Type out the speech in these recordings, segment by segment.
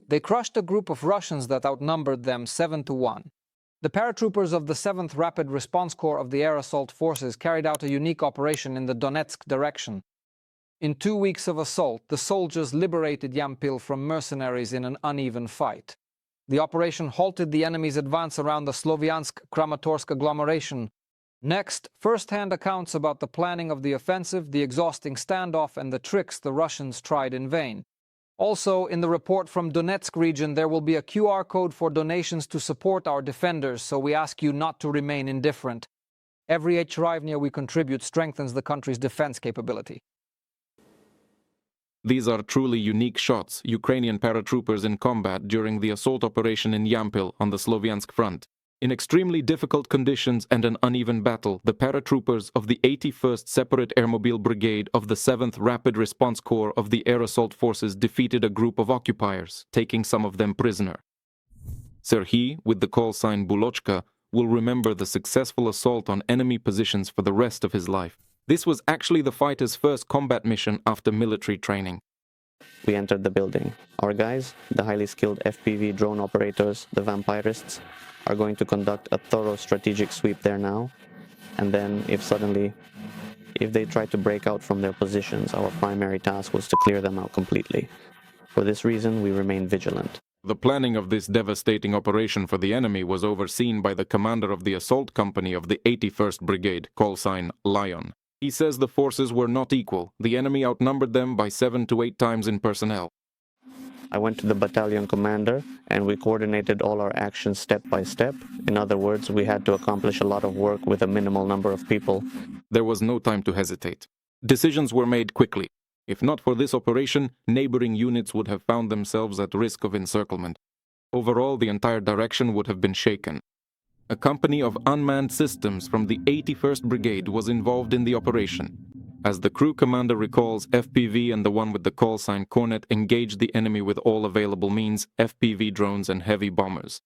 they crushed a group of Russians that outnumbered them 7-1. The paratroopers of the 7th Rapid Response Corps of the Air Assault Forces carried out a unique operation in the Donetsk direction. In 2 weeks of assault, the soldiers liberated Yampil from mercenaries in an uneven fight. The operation halted the enemy's advance around the Sloviansk-Kramatorsk agglomeration. Next, first-hand accounts about the planning of the offensive, the exhausting standoff, and the tricks the Russians tried in vain. Also, in the report from Donetsk region, there will be a QR code for donations to support our defenders, so we ask you not to remain indifferent. Every hryvnia we contribute strengthens the country's defense capability. These are truly unique shots, Ukrainian paratroopers in combat during the assault operation in Yampil on the Sloviansk front. In extremely difficult conditions and an uneven battle, the paratroopers of the 81st Separate Airmobile Brigade of the 7th Rapid Response Corps of the Air Assault Forces defeated a group of occupiers, taking some of them prisoner. Serhiy, with the call sign Bulochka, will remember the successful assault on enemy positions for the rest of his life. This was actually the fighter's first combat mission after military training. We entered the building. Our guys, the highly skilled FPV drone operators, the vampirists, are going to conduct a thorough strategic sweep there now. And then, if they try to break out from their positions, our primary task was to clear them out completely. For this reason, we remain vigilant. The planning of this devastating operation for the enemy was overseen by the commander of the assault company of the 81st Brigade, call sign Lion. He says the forces were not equal. The enemy outnumbered them by 7 to 8 times in personnel. I went to the battalion commander and we coordinated all our actions step by step. In other words, we had to accomplish a lot of work with a minimal number of people. There was no time to hesitate. Decisions were made quickly. If not for this operation, neighboring units would have found themselves at risk of encirclement. Overall, the entire direction would have been shaken. A company of unmanned systems from the 81st Brigade was involved in the operation. As the crew commander recalls, FPV and the one with the call sign Cornet engaged the enemy with all available means, FPV drones and heavy bombers.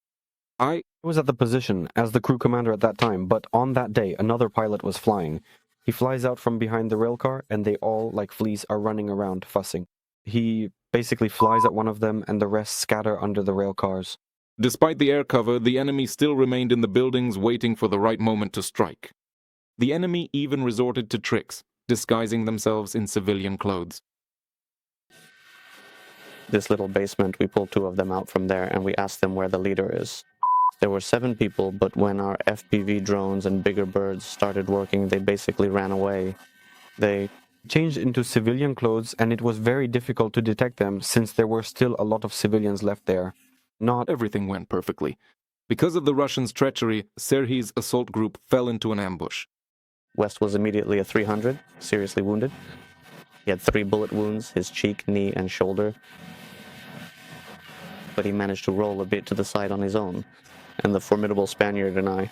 I was at the position as the crew commander at that time, but on that day another pilot was flying. He flies out from behind the railcar and they all, like fleas, are running around fussing. He basically flies at one of them and the rest scatter under the railcars. Despite the air cover, the enemy still remained in the buildings waiting for the right moment to strike. The enemy even resorted to tricks, disguising themselves in civilian clothes. This little basement, we pulled 2 of them out from there and we asked them where the leader is. There were 7 people, but when our FPV drones and bigger birds started working, they basically ran away. They changed into civilian clothes and it was very difficult to detect them since there were still a lot of civilians left there. Not everything went perfectly. Because of the Russians' treachery, Serhiy's assault group fell into an ambush. West was immediately a 300, seriously wounded. He had 3 bullet wounds, his cheek, knee, and shoulder. But he managed to roll a bit to the side on his own, and the formidable Spaniard and I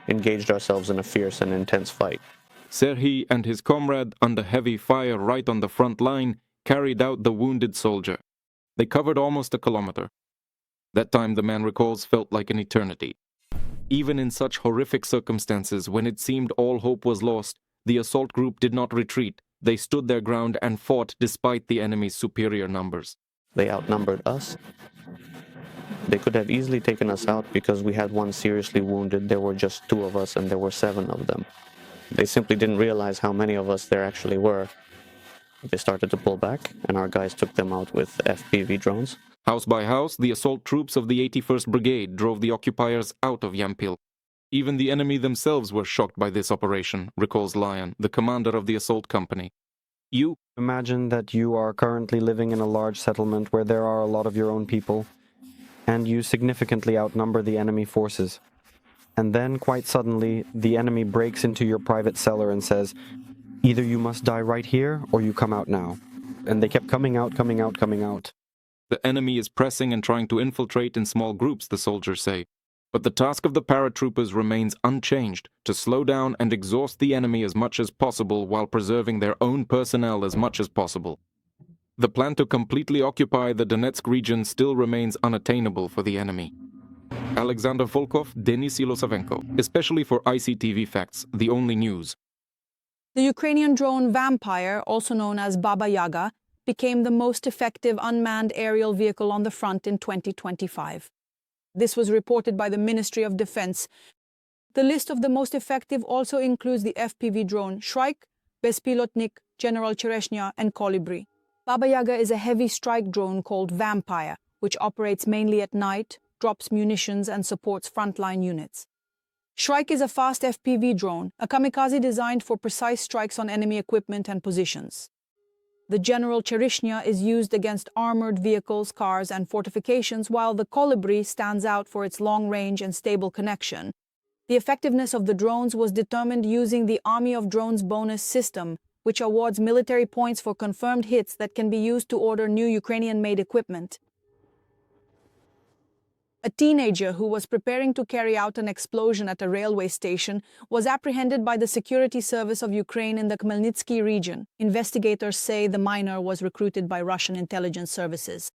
engaged ourselves in a fierce and intense fight. Serhiy and his comrade, under heavy fire right on the front line, carried out the wounded soldier. They covered almost a kilometer. That time, the man recalls, felt like an eternity. Even in such horrific circumstances, when it seemed all hope was lost, the assault group did not retreat. They stood their ground and fought despite the enemy's superior numbers. They outnumbered us. They could have easily taken us out because we had 1 seriously wounded. There were just 2 of us and there were 7 of them. They simply didn't realize how many of us there actually were. They started to pull back and our guys took them out with FPV drones. House by house, the assault troops of the 81st Brigade drove the occupiers out of Yampil. Even the enemy themselves were shocked by this operation, recalls Lion, the commander of the assault company. You imagine that you are currently living in a large settlement where there are a lot of your own people, and you significantly outnumber the enemy forces. And then, quite suddenly, the enemy breaks into your private cellar and says, either you must die right here, or you come out now. And they kept coming out. The enemy is pressing and trying to infiltrate in small groups, the soldiers say. But the task of the paratroopers remains unchanged, to slow down and exhaust the enemy as much as possible while preserving their own personnel as much as possible. The plan to completely occupy the Donetsk region still remains unattainable for the enemy. Alexander Volkov, Denis Ilosavenko, especially for ICTV Facts, the only news. The Ukrainian drone Vampire, also known as Baba Yaga, became the most effective unmanned aerial vehicle on the front in 2025. This was reported by the Ministry of Defense. The list of the most effective also includes the FPV drone Shrike, Bespilotnik, General Chereshnya, and Kolibri. Baba Yaga is a heavy strike drone called Vampire, which operates mainly at night, drops munitions, and supports frontline units. Shrike is a fast FPV drone, a kamikaze designed for precise strikes on enemy equipment and positions. The General Chereshnya is used against armored vehicles, cars, and fortifications, while the Kolibri stands out for its long range and stable connection. The effectiveness of the drones was determined using the Army of Drones bonus system, which awards military points for confirmed hits that can be used to order new Ukrainian-made equipment. A teenager who was preparing to carry out an explosion at a railway station was apprehended by the Security Service of Ukraine in the Khmelnytsky region. Investigators say the minor was recruited by Russian intelligence services.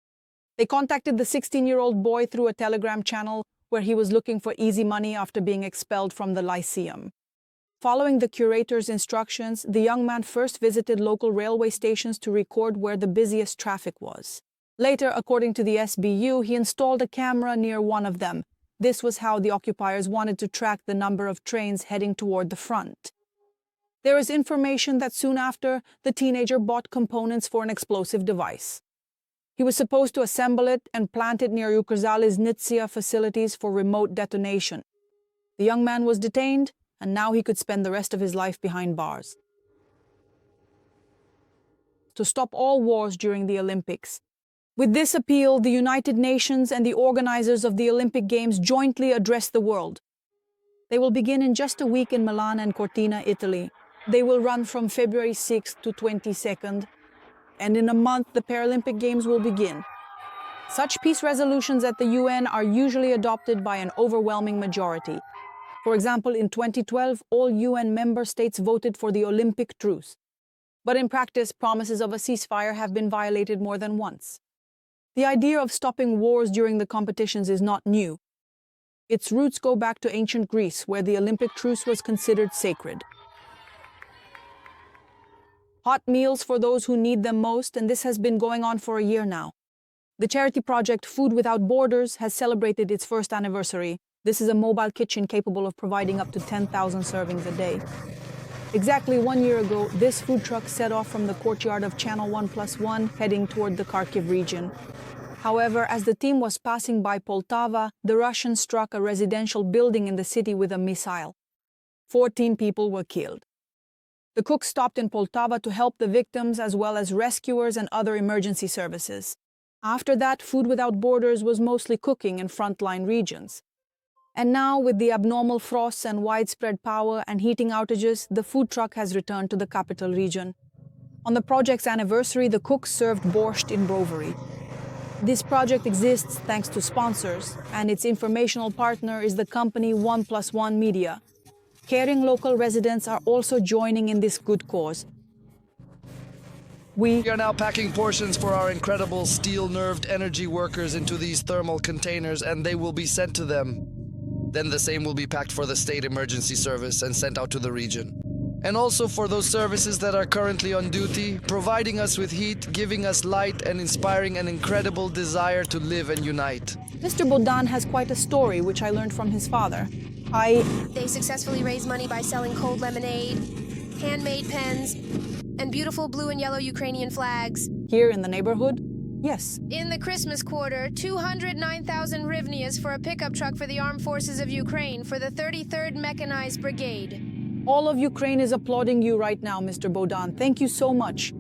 They contacted the 16-year-old boy through a Telegram channel where he was looking for easy money after being expelled from the Lyceum. Following the curator's instructions, the young man first visited local railway stations to record where the busiest traffic was. Later, according to the SBU, he installed a camera near one of them. This was how the occupiers wanted to track the number of trains heading toward the front. There is information that soon after, the teenager bought components for an explosive device. He was supposed to assemble it and plant it near Ukrzaliznytsia facilities for remote detonation. The young man was detained, and now he could spend the rest of his life behind bars. To stop all wars during the Olympics. With this appeal, the United Nations and the organizers of the Olympic Games jointly address the world. They will begin in just a week in Milan and Cortina, Italy. They will run from February 6th to 22nd, and in a month the Paralympic Games will begin. Such peace resolutions at the UN are usually adopted by an overwhelming majority. For example, in 2012, all UN member states voted for the Olympic truce. But in practice, promises of a ceasefire have been violated more than once. The idea of stopping wars during the competitions is not new. Its roots go back to ancient Greece, where the Olympic truce was considered sacred. Hot meals for those who need them most, and this has been going on for a year now. The charity project Food Without Borders has celebrated its first anniversary. This is a mobile kitchen capable of providing up to 10,000 servings a day. Exactly 1 year ago, this food truck set off from the courtyard of Channel 1+1, heading toward the Kharkiv region. However, as the team was passing by Poltava, the Russians struck a residential building in the city with a missile. 14 people were killed. The cook stopped in Poltava to help the victims as well as rescuers and other emergency services. After that, Food Without Borders was mostly cooking in frontline regions. And now, with the abnormal frosts and widespread power and heating outages, the food truck has returned to the capital region. On the project's anniversary, the cooks served borscht in Brovary. This project exists thanks to sponsors, and its informational partner is the company 1+1 Media. Caring local residents are also joining in this good cause. We are now packing portions for our incredible steel-nerved energy workers into these thermal containers, and they will be sent to them. Then the same will be packed for the state emergency service and sent out to the region. And also for those services that are currently on duty, providing us with heat, giving us light, and inspiring an incredible desire to live and unite. Mr. Bodan has quite a story, which I learned from his father. They successfully raised money by selling cold lemonade, handmade pens, and beautiful blue and yellow Ukrainian flags. Here in the neighborhood? Yes. In the Christmas quarter, 209,000 hryvnias for a pickup truck for the Armed Forces of Ukraine for the 33rd Mechanized Brigade. All of Ukraine is applauding you right now, Mr. Bodan. Thank you so much.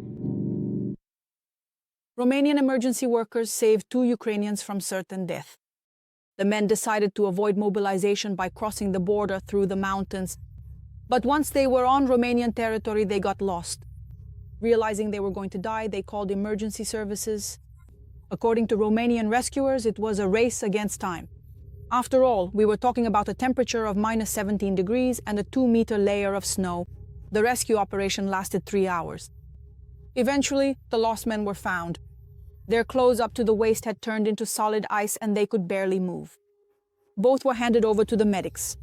Romanian emergency workers saved 2 Ukrainians from certain death. The men decided to avoid mobilization by crossing the border through the mountains. But once they were on Romanian territory, they got lost. Realizing they were going to die, they called emergency services. According to Romanian rescuers, it was a race against time. After all, we were talking about a temperature of -17 degrees and a 2-meter layer of snow. The rescue operation lasted 3 hours. Eventually, the lost men were found. Their clothes up to the waist had turned into solid ice and they could barely move. Both were handed over to the medics.